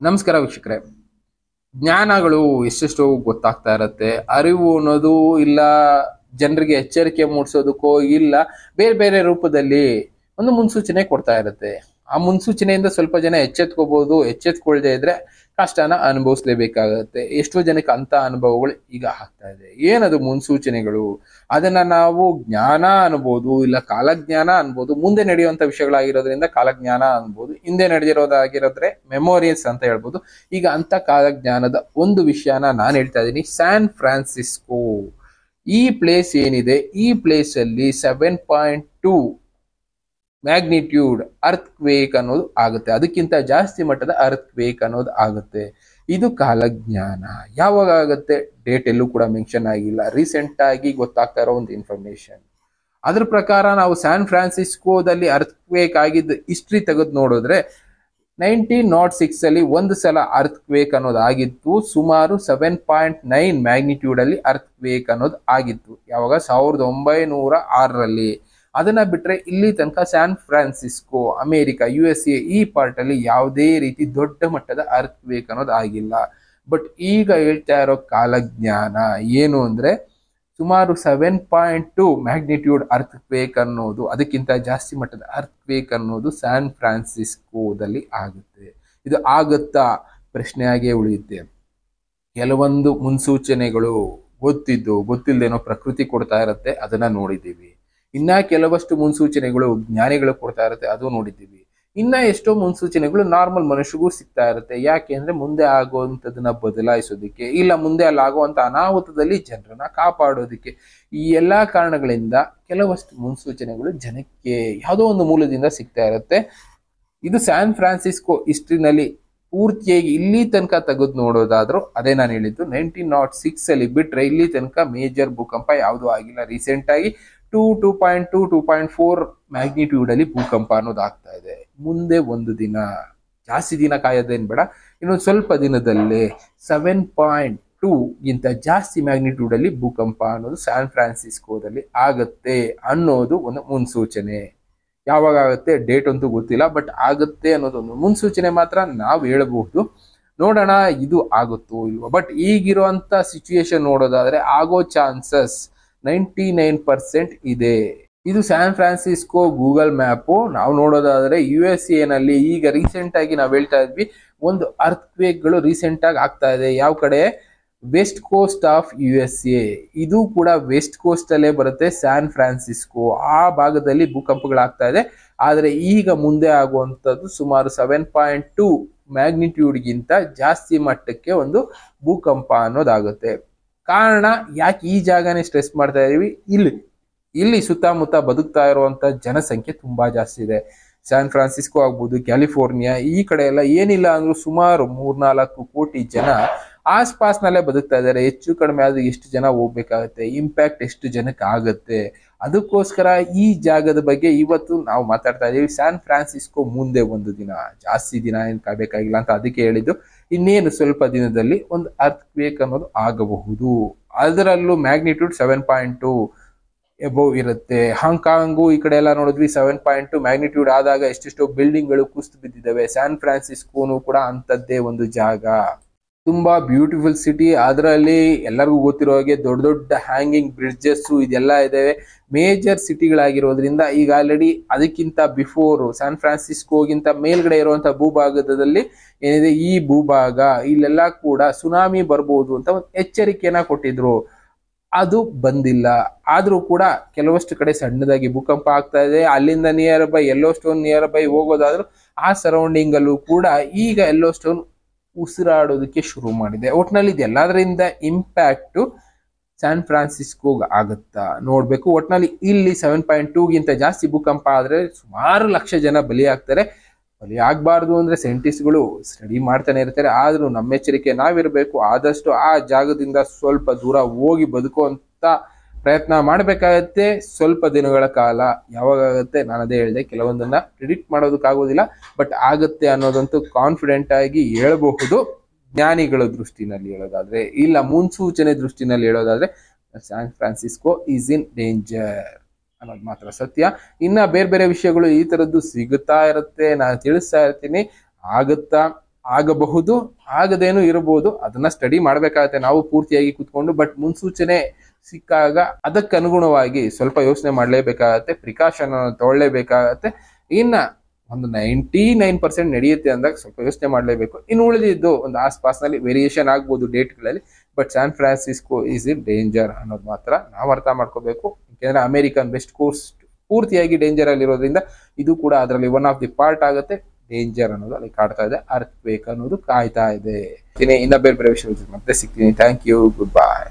ನಮಸ್ಕಾರ ವೀಕ್ಷಕರೇ. ಜ್ಞಾನಗಳು ಎಷ್ಟೆಷ್ಟೋ ಗೊತ್ತಾಗ್ತಾ ಇರತ್ತೆ. ಅರಿವು ಅನ್ನೋದು ಇಲ್ಲ ಜನರಿಗೆ ಎಚ್ಚರಿಕೆ ಮೂಡಿಸೋದಕ್ಕೋ ಇಲ್ಲ ಬೇರೆ ಬೇರೆ ರೂಪದಲ್ಲಿ ಒಂದು ಮುನ್ಸೂಚನೆ ಕೊಡ್ತಾ ಇರುತ್ತೆ. ಆ ಮುನ್ಸೂಚನೆಯಿಂದ ಸ್ವಲ್ಪ ಜನ ಎಚ್ಚೆತ್ಕೋಬಹುದು, ಎಚ್ಚೆತ್ಕೊಳ್ದೇ ಇದ್ರೆ ಕಷ್ಟನ ಅನುಭವಿಸ್ಲೇಬೇಕಾಗತ್ತೆ. ಎಷ್ಟೋ ಜನಕ್ಕೆ ಅಂತ ಅನುಭವಗಳು ಈಗ ಆಗ್ತಾ ಇದೆ. ಏನದು ಮುನ್ಸೂಚನೆಗಳು? ಅದನ್ನ ನಾವು ಜ್ಞಾನ ಅನ್ಬೋದು, ಇಲ್ಲ ಕಾಲಜ್ಞಾನ ಅನ್ಬೋದು. ಮುಂದೆ ನಡೆಯುವಂತ ವಿಷಯಗಳಾಗಿರೋದ್ರಿಂದ ಕಾಲಜ್ಞಾನ ಅನ್ಬೋದು, ಹಿಂದೆ ನಡೆದಿರೋದಾಗಿರೋದ್ರೆ ಮೆಮೊರೀಸ್ ಅಂತ ಹೇಳ್ಬೋದು. ಈಗ ಅಂತ ಕಾಲಜ್ಞಾನದ ಒಂದು ವಿಷಯನ ನಾನು ಹೇಳ್ತಾ ಇದ್ದೀನಿ. ಸ್ಯಾನ್ ಫ್ರಾನ್ಸಿಸ್ಕೋ ಈ ಪ್ಲೇಸ್ ಏನಿದೆ, ಈ ಪ್ಲೇಸ್ ಅಲ್ಲಿ 7.2 ಮ್ಯಾಗ್ನಿಟ್ಯೂಡ್ ಅರ್ತ್ ಕ್ವೇಕ್ ಅನ್ನೋದು ಆಗುತ್ತೆ. ಅದಕ್ಕಿಂತ ಜಾಸ್ತಿ ಮಟ್ಟದ ಅರ್ತ್ ಕ್ವೇಕ್ ಅನ್ನೋದು ಆಗುತ್ತೆ. ಇದು ಕಾಲಜ್ಞಾನ. ಯಾವಾಗ ಆಗುತ್ತೆ ಡೇಟ್ ಎಲ್ಲೂ ಕೂಡ ಮೆನ್ಷನ್ ಆಗಿಲ್ಲ. ರೀಸೆಂಟ್ ಆಗಿ ಗೊತ್ತಾಗ್ತಾ ಇರೋ ಒಂದು ಇನ್ಫಾರ್ಮೇಶನ್. ಅದ್ರ ಪ್ರಕಾರ ನಾವು ಸ್ಯಾನ್ ಫ್ರಾನ್ಸಿಸ್ಕೋದಲ್ಲಿ ಅರ್ತ್ ಕ್ವೇಕ್ ಆಗಿದ್ದ ಹಿಸ್ಟ್ರಿ ತೆಗೆದು ನೋಡಿದ್ರೆ 1906 ಅಲ್ಲಿ ಒಂದು ಸಲ ಅರ್ತ್ ಕ್ವೇಕ್ ಅನ್ನೋದು ಆಗಿತ್ತು. ಸುಮಾರು 7.9 ಮ್ಯಾಗ್ನಿಟ್ಯೂಡ್ ಅಲ್ಲಿ ಅರ್ತ್ ಕ್ವೇಕ್ ಅನ್ನೋದು ಆಗಿತ್ತು. ಯಾವಾಗ 1906ರಲ್ಲಿ. ಅದನ್ನ ಬಿಟ್ರೆ ಇಲ್ಲಿ ತನಕ ಸ್ಯಾನ್ ಫ್ರಾನ್ಸಿಸ್ಕೋ, ಅಮೆರಿಕ, USA ಈ ಪಾರ್ಟ್ ಅಲ್ಲಿ ಯಾವುದೇ ರೀತಿ ದೊಡ್ಡ ಮಟ್ಟದ ಅರ್ತ್ ಕ್ವೇಕ್ ಅನ್ನೋದು ಆಗಿಲ್ಲ. ಬಟ್ ಈಗ ಹೇಳ್ತಾ ಇರೋ ಕಾಲಜ್ಞಾನ ಏನು ಅಂದ್ರೆ ಸುಮಾರು 7.2 ಮ್ಯಾಗ್ನಿಟ್ಯೂಡ್ ಅರ್ತ್ ಕ್ವೇಕ್ ಅನ್ನೋದು, ಅದಕ್ಕಿಂತ ಜಾಸ್ತಿ ಮಟ್ಟದ ಅರ್ತ್ ಕ್ವೇಕ್ ಅನ್ನೋದು ಸ್ಯಾನ್ ಫ್ರಾನ್ಸಿಸ್ಕೋದಲ್ಲಿ ಆಗುತ್ತೆ. ಇದು ಆಗುತ್ತಾ ಪ್ರಶ್ನೆಯಾಗೇ ಉಳಿಯುತ್ತೆ. ಕೆಲವೊಂದು ಮುನ್ಸೂಚನೆಗಳು ಗೊತ್ತಿಲ್ದೇನೋ ಪ್ರಕೃತಿ ಕೊಡ್ತಾ ಇರುತ್ತೆ, ಅದನ್ನ ನೋಡಿದ್ದೀವಿ. ಇನ್ನ ಕೆಲವಷ್ಟು ಮುನ್ಸೂಚನೆಗಳು ಜ್ಞಾನಿಗಳು ಕೊಡ್ತಾ ಇರುತ್ತೆ, ಅದು ನೋಡಿದ್ದೀವಿ. ಇನ್ನ ಎಷ್ಟೋ ಮುನ್ಸೂಚನೆಗಳು ನಾರ್ಮಲ್ ಮನುಷ್ಯಗೂ ಸಿಗ್ತಾ ಇರುತ್ತೆ. ಯಾಕೆ ಅಂದ್ರೆ ಮುಂದೆ ಆಗುವಂಥದನ್ನ ಬದಲಾಯಿಸೋದಿಕ್ಕೆ, ಇಲ್ಲ ಮುಂದೆ ಅಲ್ಲಾಗುವಂತ ಅನಾಹುತದಲ್ಲಿ ಜನರನ್ನ ಕಾಪಾಡೋದಿಕ್ಕೆ. ಈ ಎಲ್ಲಾ ಕಾರಣಗಳಿಂದ ಕೆಲವಷ್ಟು ಮುನ್ಸೂಚನೆಗಳು ಜನಕ್ಕೆ ಯಾವುದೋ ಒಂದು ಮೂಲದಿಂದ ಸಿಗ್ತಾ ಇರುತ್ತೆ. ಇದು ಸ್ಯಾನ್ ಫ್ರಾನ್ಸಿಸ್ಕೋ ಹಿಸ್ಟ್ರಿನಲ್ಲಿ ಪೂರ್ತಿಯಾಗಿ ಇಲ್ಲಿ ತನಕ ತೆಗೆದು ನೋಡೋದಾದ್ರೂ ಅದೇ ನಾನು ಹೇಳಿದ್ದು. 1906 ಅಲ್ಲಿ ಬಿಟ್ರೆ ಇಲ್ಲಿ ತನಕ ಮೇಜರ್ ಭೂಕಂಪ ಯಾವುದೂ ಆಗಿಲ್ಲ. ರೀಸೆಂಟ್ ಆಗಿ 2.2 2.4 ಮ್ಯಾಗ್ನಿಟ್ಯೂಡ್ ಅಲ್ಲಿ ಭೂಕಂಪ ಅನ್ನೋದು ಆಗ್ತಾ ಇದೆ. ಮುಂದೆ ಒಂದು ದಿನ, ಜಾಸ್ತಿ ದಿನ ಕಾಯೋದೇನ್ ಬೇಡ, ಇನ್ನೊಂದು ಸ್ವಲ್ಪ ದಿನದಲ್ಲೇ 7.2 ಗಿಂತ ಜಾಸ್ತಿ ಮ್ಯಾಗ್ನಿಟ್ಯೂಡ್ ಅಲ್ಲಿ ಭೂಕಂಪ ಅನ್ನೋದು ಸ್ಯಾನ್ ಫ್ರಾನ್ಸಿಸ್ಕೋದಲ್ಲಿ ಆಗತ್ತೆ ಅನ್ನೋದು ಒಂದು ಮುನ್ಸೂಚನೆ. ಯಾವಾಗ ಆಗುತ್ತೆ ಡೇಟ್ ಅಂತೂ ಗೊತ್ತಿಲ್ಲ, ಬಟ್ ಆಗುತ್ತೆ ಅನ್ನೋದೊಂದು ಮುನ್ಸೂಚನೆ ಮಾತ್ರ ನಾವು ಹೇಳಬಹುದು. ನೋಡೋಣ ಇದು ಆಗುತ್ತೋ ಇಲ್ವೋ. ಬಟ್ ಈಗಿರುವಂತ ಸಿಚುಯೇಷನ್ ನೋಡೋದಾದ್ರೆ ಆಗೋ ಚಾನ್ಸಸ್ 99% ಇದೆ. ಇದು ಸ್ಯಾನ್ ಫ್ರಾನ್ಸಿಸ್ಕೋ ಗೂಗಲ್ ಮ್ಯಾಪು. ನಾವು ನೋಡೋದಾದ್ರೆ USA ನಲ್ಲಿ ಈಗ ರೀಸೆಂಟ್ ಆಗಿ ನಾವು ಹೇಳ್ತಾ ಇದ್ವಿ, ಒಂದು ಅರ್ತ್ ಕ್ವೇಕ್ಗಳು ರೀಸೆಂಟ್ ಆಗಿ ಆಗ್ತಾ ಇದೆ. ಯಾವ ಕಡೆ? West coast of USA. ಇದು ಕೂಡ ವೆಸ್ಟ್ ಕೋಸ್ಟ್ ಅಲ್ಲೇ ಬರುತ್ತೆ, ಸ್ಯಾನ್ ಫ್ರಾನ್ಸಿಸ್ಕೋ ಆ ಭಾಗದಲ್ಲಿ ಭೂಕಂಪಗಳಾಗ್ತಾ ಇದೆ. ಆದ್ರೆ ಈಗ ಮುಂದೆ ಆಗುವಂತದ್ದು ಸುಮಾರು 7.2 ಮ್ಯಾಗ್ನಿಟ್ಯೂಡ್ಗಿಂತ ಜಾಸ್ತಿ ಮಟ್ಟಕ್ಕೆ ಒಂದು ಭೂಕಂಪ ಅನ್ನೋದಾಗುತ್ತೆ. ಕಾರಣ ಯಾಕೆ ಈ ಜಾಗನೇ ಸ್ಟ್ರೆಸ್ ಮಾಡ್ತಾ ಇದೀವಿ? ಇಲ್ಲಿ ಸುತ್ತಮುತ್ತ ಬದುಕ್ತಾ ಇರುವಂತ ಜನಸಂಖ್ಯೆ ತುಂಬಾ ಜಾಸ್ತಿ ಇದೆ. ಸ್ಯಾನ್ ಫ್ರಾನ್ಸಿಸ್ಕೋ ಆಗ್ಬೋದು, ಕ್ಯಾಲಿಫೋರ್ನಿಯಾ ಈ ಕಡೆ ಎಲ್ಲ ಏನಿಲ್ಲ ಅಂದ್ರೂ ಸುಮಾರು 3-4 ಕೋಟಿ ಜನ ಆಸ್ಪಾಸ್ನಲ್ಲೇ ಬದುಕ್ತಾ ಇದ್ದಾರೆ. ಹೆಚ್ಚು ಕಡಿಮೆ ಆದ್ರೆ ಎಷ್ಟು ಜನ ಹೋಗ್ಬೇಕಾಗತ್ತೆ, ಇಂಪ್ಯಾಕ್ಟ್ ಎಷ್ಟು ಜನಕ್ಕೆ ಆಗತ್ತೆ. ಅದಕ್ಕೋಸ್ಕರ ಈ ಜಾಗದ ಬಗ್ಗೆ ಇವತ್ತು ನಾವು ಮಾತಾಡ್ತಾ ಇದೀವಿ. ಸ್ಯಾನ್ ಫ್ರಾನ್ಸಿಸ್ಕೋ ಮುಂದೆ ಒಂದು ದಿನ, ಜಾಸ್ತಿ ದಿನ ಏನ್ ಕಾಯ್ಬೇಕಾಗಿಲ್ಲ ಅಂತ ಅದಕ್ಕೆ ಹೇಳಿದ್ದು. ಇನ್ನೇನು ಸ್ವಲ್ಪ ದಿನದಲ್ಲಿ ಒಂದು ಅರ್ತ್ ಕ್ವೇಕ್ ಅನ್ನೋದು ಆಗಬಹುದು. ಅದರಲ್ಲೂ ಮ್ಯಾಗ್ನಿಟ್ಯೂಡ್ 7.2 ಎಬೋವ್ ಇರುತ್ತೆ. ಹಾಂಗ್ಕಾಂಗು ಈ ಕಡೆ ಎಲ್ಲ ನೋಡಿದ್ವಿ 7.2 ಮ್ಯಾಗ್ನಿಟ್ಯೂಡ್ ಆದಾಗ ಎಷ್ಟೆಷ್ಟೋ ಬಿಲ್ಡಿಂಗ್ಗಳು ಕುಸಿದು ಬಿದ್ದಿದ್ದಾವೆ. ಸ್ಯಾನ್ ಫ್ರಾನ್ಸಿಸ್ಕೋನು ಕೂಡ ಅಂತದ್ದೇ ಒಂದು ಜಾಗ. ತುಂಬಾ ಬ್ಯೂಟಿಫುಲ್ ಸಿಟಿ. ಅದರಲ್ಲಿ ಎಲ್ಲರಿಗೂ ಗೊತ್ತಿರೋ ಹಾಗೆ ದೊಡ್ಡ ದೊಡ್ಡ ಹ್ಯಾಂಗಿಂಗ್ ಬ್ರಿಡ್ಜಸ್ ಇದೆಲ್ಲ ಇದಾವೆ. ಮೇಜರ್ ಸಿಟಿಗಳಾಗಿರೋದ್ರಿಂದ ಈಗ ಆಲ್ರೆಡಿ ಅದಕ್ಕಿಂತ ಬಿಫೋರ್ ಸ್ಯಾನ್ ಫ್ರಾನ್ಸಿಸ್ಕೋಗಿಂತ ಮೇಲ್ಗಡೆ ಇರುವಂತಹ ಭೂಭಾಗದಲ್ಲಿ ಏನಿದೆ ಈ ಭೂಭಾಗ, ಇಲ್ಲೆಲ್ಲ ಕೂಡ ಸುನಾಮಿ ಬರ್ಬೋದು ಅಂತ ಒಂದು ಎಚ್ಚರಿಕೆಯನ್ನ ಕೊಟ್ಟಿದ್ರು. ಅದು ಬಂದಿಲ್ಲ. ಆದ್ರೂ ಕೂಡ ಕೆಲವಷ್ಟು ಕಡೆ ಸಣ್ಣದಾಗಿ ಭೂಕಂಪ ಆಗ್ತಾ ಇದೆ. ಅಲ್ಲಿಂದ nearby Yellowstone nearby ಹೋಗೋದಾದ್ರೂ ಆ ಸರೌಂಡಿಂಗ್ ಅಲ್ಲೂ ಕೂಡ ಈಗ ಯೆಲ್ಲೋ ಸ್ಟೋನ್ ಉಸಿರಾಡೋದಕ್ಕೆ ಶುರು ಮಾಡಿದೆ. ಒಟ್ನಲ್ಲಿ ಇದೆಲ್ಲದರಿಂದ ಇಂಪ್ಯಾಕ್ಟ್ ಸ್ಯಾನ್ ಫ್ರಾನ್ಸಿಸ್ಕೋಗೆ ಆಗುತ್ತಾ ನೋಡ್ಬೇಕು. ಒಟ್ನಲ್ಲಿ ಇಲ್ಲಿ 7.2 ಗಿಂತ ಜಾಸ್ತಿ ಭೂಕಂಪ ಆದ್ರೆ ಸುಮಾರು ಲಕ್ಷ ಜನ ಬಲಿ ಆಗ್ತಾರೆ. ಬಲಿ ಆಗ್ಬಾರ್ದು ಅಂದ್ರೆ ಸೈಂಟಿಸ್ಟ್ಗಳು ಸ್ಟಡಿ ಮಾಡ್ತಾನೆ ಇರ್ತಾರೆ. ಆದ್ರೂ ನಮ್ಮ ಎಚ್ಚರಿಕೆ ನಾವಿರ್ಬೇಕು. ಆದಷ್ಟು ಆ ಜಾಗದಿಂದ ಸ್ವಲ್ಪ ದೂರ ಹೋಗಿ ಬದುಕುವಂತ ಪ್ರಯತ್ನ ಮಾಡ್ಬೇಕಾಗತ್ತೆ. ಸ್ವಲ್ಪ ದಿನಗಳ ಕಾಲ. ಯಾವಾಗ ಆಗುತ್ತೆ ನಾನು ಅದೇ ಹೇಳಿದೆ, ಕೆಲವೊಂದನ್ನ ಪ್ರಿಡಿಕ್ಟ್ ಮಾಡೋದಕ್ಕಾಗೋದಿಲ್ಲ, ಬಟ್ ಆಗುತ್ತೆ ಅನ್ನೋದಂತೂ ಕಾನ್ಫಿಡೆಂಟ್ ಆಗಿ ಹೇಳ್ಬಹುದು. ಜ್ಞಾನಿಗಳ ದೃಷ್ಟಿನಲ್ಲಿ ಹೇಳೋದಾದ್ರೆ, ಇಲ್ಲ ಮುನ್ಸೂಚನೆ ದೃಷ್ಟಿನಲ್ಲಿ ಹೇಳೋದಾದ್ರೆ, San Francisco is in danger ಅನ್ನೋದು ಮಾತ್ರ ಸತ್ಯ. ಇನ್ನ ಬೇರೆ ಬೇರೆ ವಿಷಯಗಳು ಈ ತರದ್ದು ಸಿಗುತ್ತಾ ಇರುತ್ತೆ, ನಾನು ತಿಳಿಸ್ತಾ ಇರ್ತೀನಿ. ಆಗುತ್ತಾ ಆಗಬಹುದು, ಆಗದೇನು ಇರಬಹುದು. ಅದನ್ನ ಸ್ಟಡಿ ಮಾಡ್ಬೇಕಾಗತ್ತೆ ನಾವು ಪೂರ್ತಿಯಾಗಿ ಕೂತ್ಕೊಂಡು. ಬಟ್ ಮುನ್ಸೂಚನೆ ಸಿಕ್ಕಾಗ ಅದಕ್ಕೆ ಅನುಗುಣವಾಗಿ ಸ್ವಲ್ಪ ಯೋಚನೆ ಮಾಡಲೇಬೇಕಾಗತ್ತೆ, ಪ್ರಿಕಾಷನ್ ತಗೊಳ್ಳೇಬೇಕಾಗತ್ತೆ. ಇನ್ನ ಒಂದು 99% ನಡೆಯುತ್ತೆ ಅಂದಾಗ ಸ್ವಲ್ಪ ಯೋಚನೆ ಮಾಡಲೇಬೇಕು. ಇನ್ನು ಉಳಿದಿದ್ದು ಒಂದು ಆಸ್ಪಾಸ್ನಲ್ಲಿ ವೇರಿಯೇಷನ್ ಆಗ್ಬೋದು ಡೇಟ್ಗಳಲ್ಲಿ. But San Francisco is in danger ಅನ್ನೋದು ಮಾತ್ರ ನಾವು ಅರ್ಥ ಮಾಡ್ಕೋಬೇಕು. ಯಾಕೆಂದ್ರೆ ಅಮೆರಿಕನ್ ವೆಸ್ಟ್ ಕೋಸ್ಟ್ ಪೂರ್ತಿಯಾಗಿ ಡೇಂಜರ್ ಅಲ್ಲಿ ಇರೋದ್ರಿಂದ ಇದು ಕೂಡ ಅದರಲ್ಲಿ ಒನ್ ಆಫ್ ದಿ ಪಾರ್ಟ್ ಆಗುತ್ತೆ. ಡೇಂಜರ್ ಅನ್ನೋದು ಅಲ್ಲಿ ಕಾಡ್ತಾ ಇದೆ, ಅರ್ಥ್ ಬೇಕು ಅನ್ನೋದು ಕಾಯ್ತಾ ಇದೆ. ಇನ್ನ ಬೇರೆ ವಿಷಯ ಮತ್ತೆ ಸಿಗ್ತೀನಿ. Thank you, good by.